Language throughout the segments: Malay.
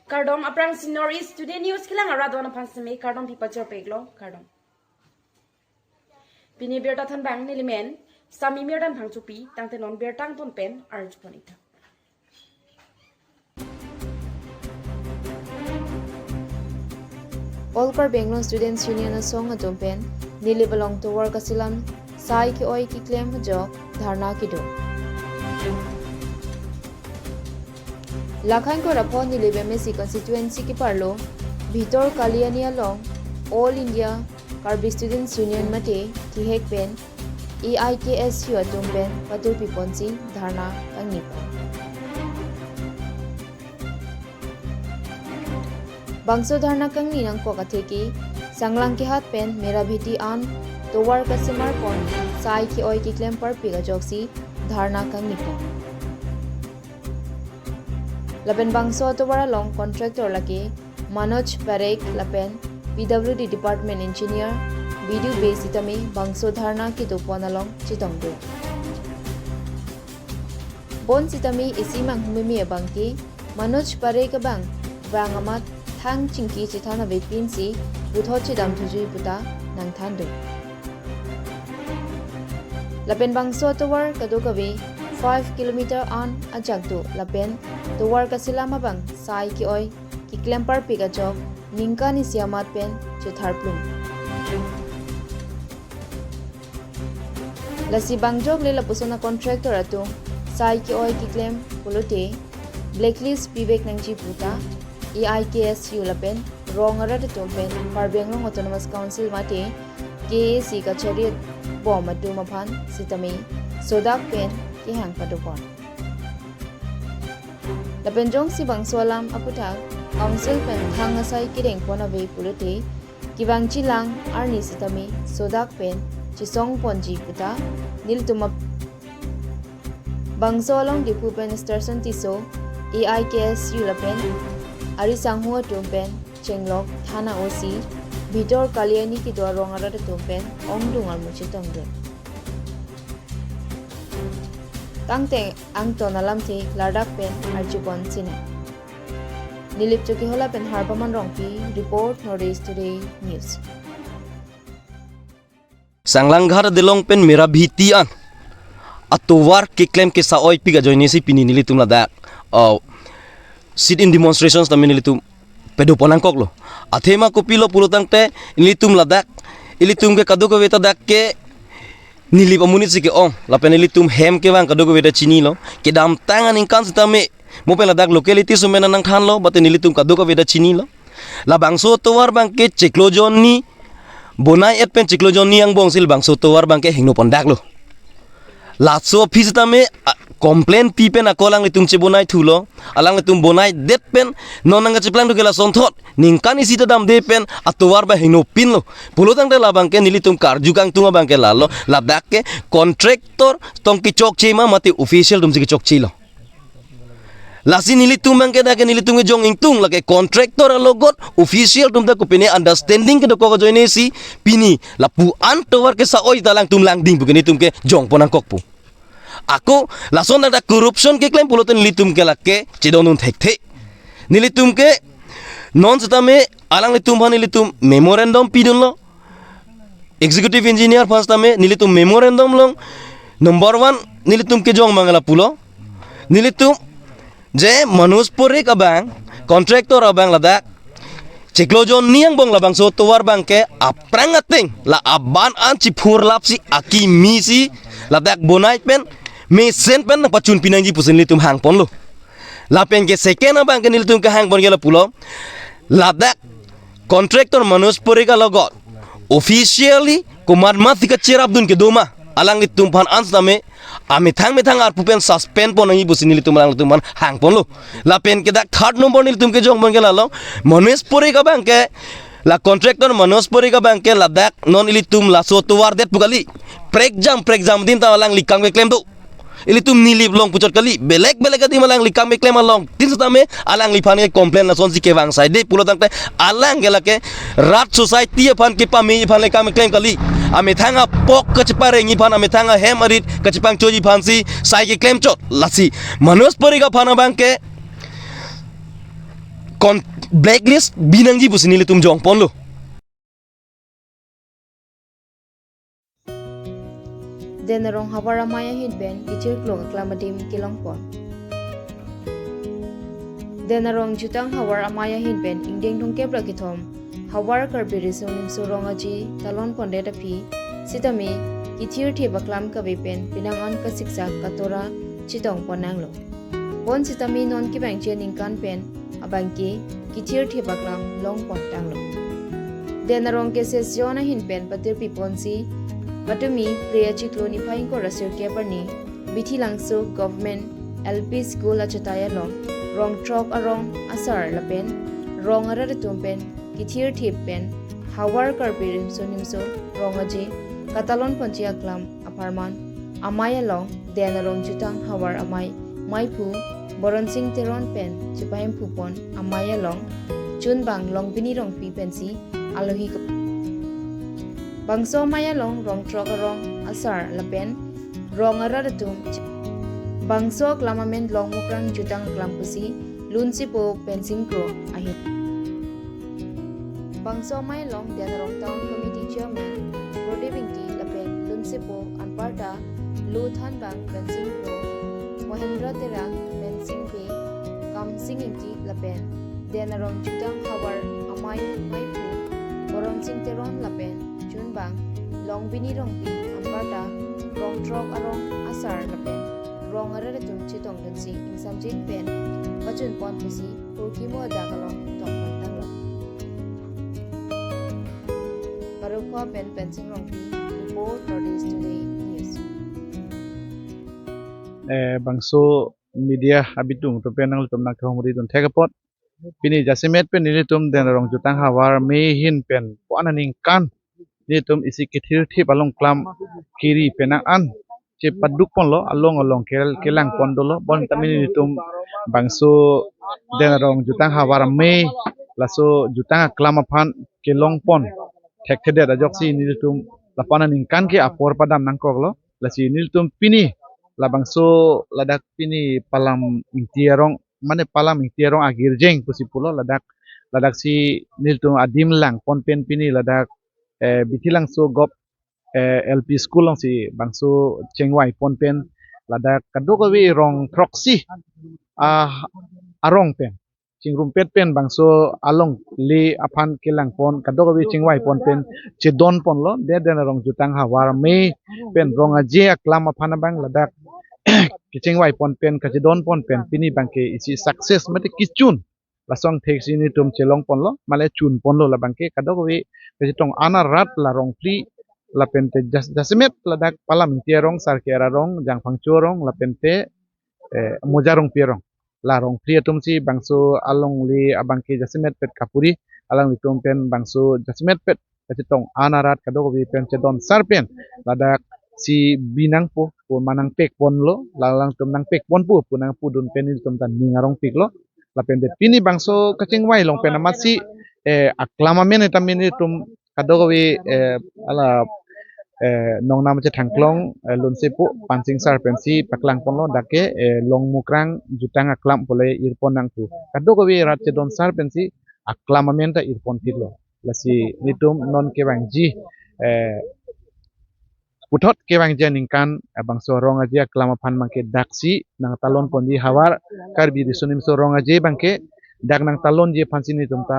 Kardom aprang sinori student news kilang aradona pansame kardom pipa peglo kardom. Pini berta than bang nilimen sami merdan phang chupi tangte non bertang ton pen arj ponita. Olkar Bengaluru Students Union song atom pen nili belong to work asilam sai ki oi ki claim jo dharna ki do. Lakhain ko rapon nili BMC constituency ki parlo Bhitor Kaliania long All India Karbi Students Union mate ki hek pen EIKSU atom pen patur piponsi dharna angipa. Bangso dharna kangni nang ko katheki sanglang ke hat pen mera bheti an towar kasimar pon sai ki oi ki claim par piga joksi dharna kangni po lapen bangso towar long contractor lake Manoj Parekh lapen PWD department engineer video base itame bangso dharna ki to ponalong chitongdo bon sitame isimang humimi abangki Manoj Parekh bang bangamat Hang chingki chithana vepinsi buthochi dam thujui puta nang thando lapen bangso towar kadokabe 5 km on ajagdo lapen towar kasilama bang sai ki oi ki klempar piga jog ningka ni siamat pen chithar plum lasi bangjog le lapusona contractor atu sai ki oi ki klem polote blacklist pibek nangchi puta EIKSU lapen rongara de tompen par Bengaluru Autonomous Council mate KAC ka chariot bom atu maphan sitame sodak pen ki hang padopon lapen jong si bangsolam aputa council pen thang asai kireng pona ve pulute kibangchi lang arni sitame sodak pen chisong ponji puta niltuma bangsolong dipu pen station tiso EIKSU lapen Ari sanghua tumpen chenglok thana osi Bhitor Kaliani ki dwa rongara de tumpen ongdungal muchi tongde tangte ang tonalam the lardak pen arjipon sine nilip choki hola pen harbaman rongpi report Northeast Today News Sanglangghar delong pen mera bhitian atowar ke claim ke sa oi piga joini si pini nili tumla dak sit in demonstrations tamen ilitum pedo ponangkok lo athema kopilo pulutang te ilitum ladak ilitum ke kadu ko weta dak ke nili pamunit sike ong lapen ilitum hem ke bang kadu ko weta chini lo ke dam tangan ingkan sitame mo pe ladak locality sumena nang than lo baten ilitum kadu ko weta chini lo la bangso towar bang ke cheklojon ni bonai et pen cheklojon ni ang bongsil bangso towar bang ke hingno pondak lo latso office tame complain pipen akolang litum chebonai thulo alang litum bonai det pen nonanga cheplang dugela sonthot ningkani sita dam de pen atowar ba hino pin lo pulutang de labang ke nilitum karjukang tunga bang ke lalo ladak ke contractor tongki chok chema mate official dum sigi chok chilo lasi nilitum bang ke da ke nilitum ke jong ingtung lake contractor logot official dum da ko pine understanding ke ko joine si pini lapu an tower ke sa oi talang tum lang ding bugini tum ke jong ponang kokpu Ako lason ada corruption ke claim pulutan nilitum ke lake cidonun thek nilitum ke non setame alang litum bhan nilitum memorandum pidun lo executive engineer first tame nilitum memorandum long number 1 nilitum ke jong mangala pulo nilitum je Manoj Parekh abang contractor abang ladak Ceklojon niang bong labang so towar bang ke aprang ating la aban an cipur lapsi aki misi ladak bonai pen me sen pen pacun pinangji pusin litum hang pon lo lapen ke second abang ke nilitum ke hang pon gela pulo ladak contractor Manoj Parekh logot officially kumar mathika cherabdun ke doma alang litum pan ansame amethang ar pupen suspend pon ngi pusin litum alang litum hang pon lo lapen ke dak third number nilitum ke jong pon gela lo Manoj Parekh abang ke la contractor Manoj Parekh abang ke ladak non ilitum la sotuar det pugali prek jam din ta alang likang ke claim do ilitum nilip long pucot kali belek ati malang likang me claim along tin satame alang lipane complain la sonsi ke wang sai de pulo tangte alang gela ke rat society pan ke pami pan le kam claim kali ame thanga pok ke chpare ngi pan ame thanga hem arit ke chpang choji phansi sai ke claim chot lasi Manoj Parekh pan bang ke kon blacklist binang ji busi nili tum jong pon lo denarong hawara maya hitben kichir klog aklamadim kilongpon denarong jutang hawar amaya hitben ingdeng dongke prakithom hawar karbirisum nimso rongaji talon ponde dapi sitami kichir thebaklam kabipen pinangan ka siksa katora chitong ponanglo pon sitami non ki bangche ningkan pen abangki kichir thebaklam long pon tanglo denarong ke sesiona hinpen patir piponsi Patumi Priya Chikloni Pine ko rasir keparni bithi langso government LP school achataya long rong trok arong asar lapen rong arar tumpen kithir thip pen hawar karpirim sonimso rong aji katalon ponchia klam aparman amaya long denarong jutang hawar amai maipu boron sing teron pen chupahim phupon amaya long chunbang long bini rong pi pensi alohi bangso maya long rong trok arong asar lapen rong araratum bangso klamamen long mukrang jutang klampusi lunsi po pensing kro ahit bangso maya long denarong town committee chairman rodebingti lapen lunsi po anparta luthan bang pensing kro mohendra terang pensing pe kam singingti lapen denarong jutang hawar amai mai pu boron sing teron lapen bang long bini rong pi amparta rong trok arong asar lapen rong arare tum chitong dunsi insam jin pen bachun pon pusi turki mo da kalong tong pon tanglo parukwa pen pensing rong pi report Northeast Today News bangso media abitung to penang tum nak thongri dun thegapot pini jasimet pen ni tum den rong jutang hawar me hin pen pananing kan ni tum isi kithir thip along klam kiri penang an che paduk pon lo along kelang pon dolo bon tamini ni tum bangso den rong jutang hawar me laso jutang klam aphan kelong pon thek thede da joksi ni tum lapana ning kan ke apor padam nang kok lo lasi ni tum pini la bangso ladak pini palam ingtiarong mane palam ingtiarong agir jeng pusipulo ladak si ni tum adim lang pon pen pini ladak bitilang so gop LP school lang si bangso chengwai ponpen ladak kadokawi rong proxy arong pen chingrum pet pen bangso along le aphan kelang pon kadokawi chengwai ponpen chedon pon lo de rong jutang hawar me pen rong aje aklam aphan bang ladak kichengwai ponpen kachedon ponpen pini bangke isi success mate kichun lasong thek sini tum chelong pon lo male chun pon lo la bangke kadokawi tong ana rat la rong pli la pente jasimet la dak palam tierong sarkera rong jang phangchorong la pente mojarong pierong la rong pli tum si bangso along li abangke jasimet pet kapuri alang li tum pen bangso jasimet pet tong ana rat kadoko bi pen chedon sarpen la dak si binang po manang pek pon lo la lang tum nang pek pon pu punang pu dun pen tum tan ningarong pik lo la pente pini bangso kachingwai long pen amasi aklamamen etamini tum kadogawi ala nong nam che thangklong lunsepu pansing sar pensi paklang ponlo dake long mukrang jutang aklam pole irpon nangpu kadogawi rat che don sar pensi aklamamen ta irpon tilo lasi nitum non kewangji puthot kewangja ningkan bangso rong aja aklama phan mangke daksi nang talon pondi hawar karbi disunim so rong aja bangke dak nang talon je phansi nitum ta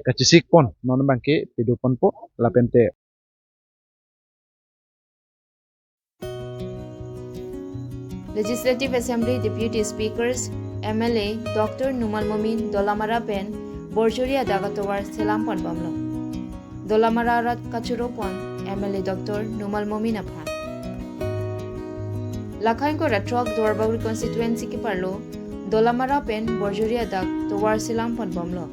kachisik pon non bangke pedupon po lapente Legislative Assembly Deputy Speakers MLA Dr. Numal Momin Dolamara Pen Borjoria Dagatowar Selampon Bamlo Dolamara Rat Kachuropon MLA Dr. Numal Momin Aphan Lakhain ko Ratrok Dorbagri constituency ki parlo Dolamara Pen Borjoria Dag Towar Selampon Bamlo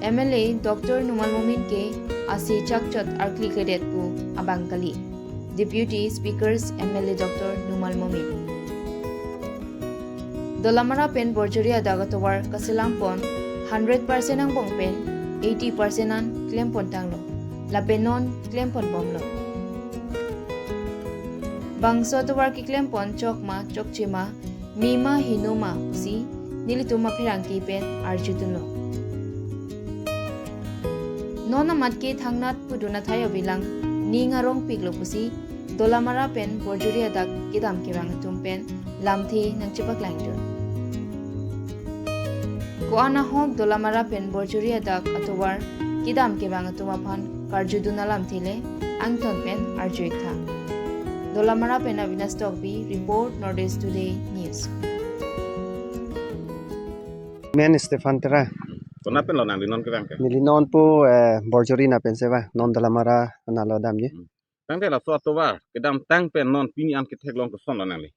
MLA Dr. Numal Momin ke asi chakchot arkli kedet pu abangkali Deputy Speakers MLA Dr. Numal Momin Dolamara pen Borjoria Dagatowar Kasilampon 100% ang bong pen 80% an claim pon tanglo labenon claim pon bomlo bangso towar ki claim pon chokma chokchima mima hinuma si nilituma phirangti pen arjutunlo nona matke thangnat puduna thayo bilang ni ngarong piklo pusi dolamara pen borjuri adak kidam kirang tumpen lamthi nang chipak langjur ko ana hok dolamara pen borjuri adak atowar kidam kirang tumaphan karjuduna lamthile angton pen arjuik tha dolamara pen avinas tokbi report Northeast Today News Men Stefan Tera Kona pen lo nang dinon ke bang ke. nili non po borjori na penseva non dala mara na lo dam je Tang de la so to war kedam tang pen non pini am ke tek long ko son lo nang li.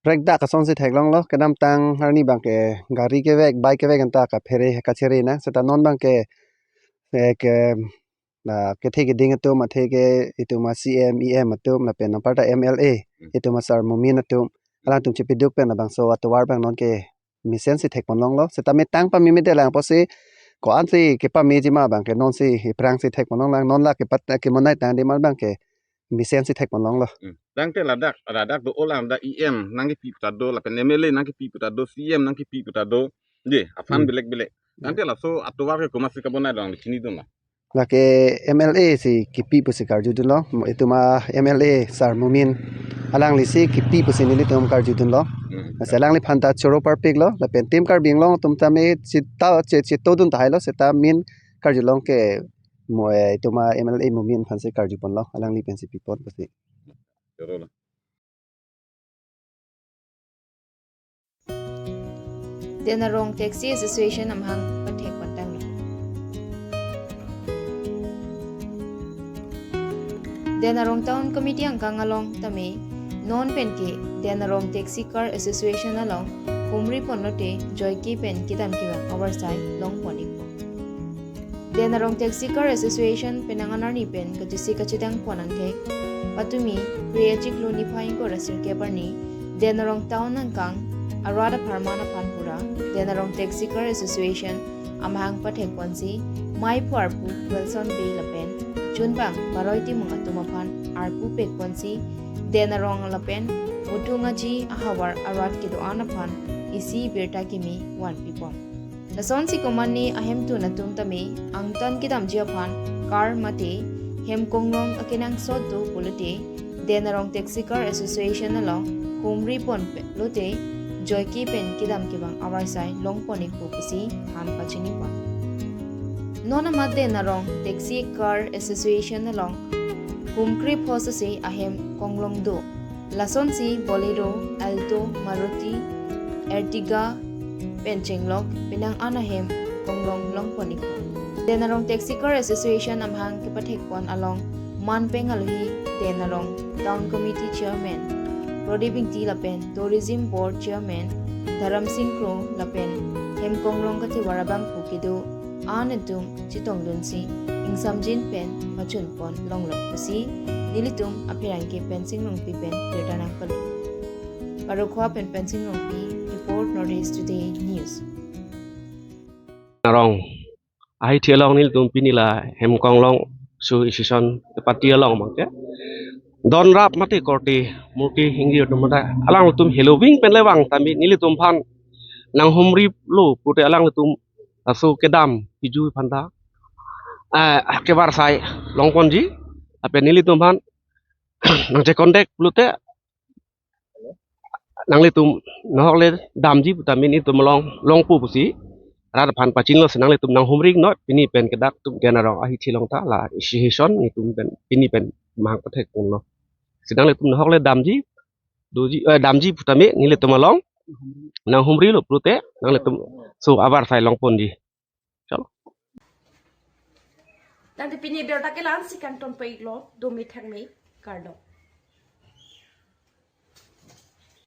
prek da ka son se theklong lo kedam tang harni bang ke gari ke vek bike ke vek anta ka phere ka chere na seta non bang ke ke na ke thege ding to ma thege itu ma CMEM to na pen na parta MLA itu ma sar mumin to ala tum che piduk pen na bang so atwar bang non ke misen se thek long lo seta me tang pa mi me de lang po se ko an si ke pa me ji ma bang ke non si prang si thek long lang non la ke pat ke monai tang de mal bang ke misen si thek long lo Tang de la dak do olam da IM nang ki pi ta do la pen MLA nang ki pi ta do CM nang ki pi ta do. Je afan belek belek. Tang de la so atwar ke ko mas ka bonai dong chini do na. la ke MLA si kipi pu si karju dun lo itu ma MLA sar mumin alang li si kipi pu si nili tum karju dun lo sa lang li phanta choro par pik lo la pen tim kar bing lo tum ta me si ta che to dun ta hai lo se ta min karju long ke mo itu ma MLA mumin phan si karju pon lo alang li pen si pipon pu si Joro lo. denarong taxi association amhang pathek patang denarong town committee ang kangalong tami non penke denarong taxi car association along kumri ponote joyki pen kidam kiwa oversight long ponipo denarong taxi car association penanganar ni pen kajisi kachidang ponangke patumi priachik loni phaing ko rasir ke parni denarong town ang kang arada pharmana panpura denarong taxi car association amhang pathek ponsi mai parpu wilson bay lapen chunbang baroiti mga tumaphan arpu pek ponsi denarong lapen mutunga ji ahawar arat kido anaphan isi berta kimi one people nason si komani ahem tu natum tami angtan kidam jiaphan car mate hem kongrong akinang sotu pulute denarong taxi car association along humri pon lote joyki pen kidam kibang awarsai longponi pusi han pachini pa nona madde narong taxi car association along kumkri phosase ahem konglong do lason si bolero alto maruti ertiga penchenglok pinang anahem konglong longponi ko denarong taxi car association amhang kipathek pon along manpeng alhi denarong town committee chairman Prodibing T Lapen, Tourism Board Chairman, Dharam Singh Kro Lapen, Hem Konglong Kati Warabang Pukido, Anatum Chitong Lunsi, Ingsamjin Pen, Machun Pon Longlong Pusi, Nilitum Apirangke Pen Singrong Pi Pen, Tirtanang Pali. Parokwa Pen Pen Singrong Pi, Report Northeast Today News. Narong, ahi thialong nilitum pinila Hem Konglong su isison tepati along mangke. Don rap mati korti multi hingi utumata alang lutum Halloween penlewang tami nili tumpan nang humri lu pute alang lutum asu kedam hiju panda kebar sai longponji ape nili tumpan nang je kondek lute nang litum nohole damji tami ni tumlong longpu pusi rada pan pacin lo senang litum nang humri not pini pen kedak tum genarong ahi chilong ta la isihison ni tum pen pini pen mahang pathek lo sedang letum nahok le damji doji damji putame ni letum along nang humri lo prute nang letum so abar sai long pondi chalo Nanti pini berta ke lan si kanton pe lo do mi thang me kardo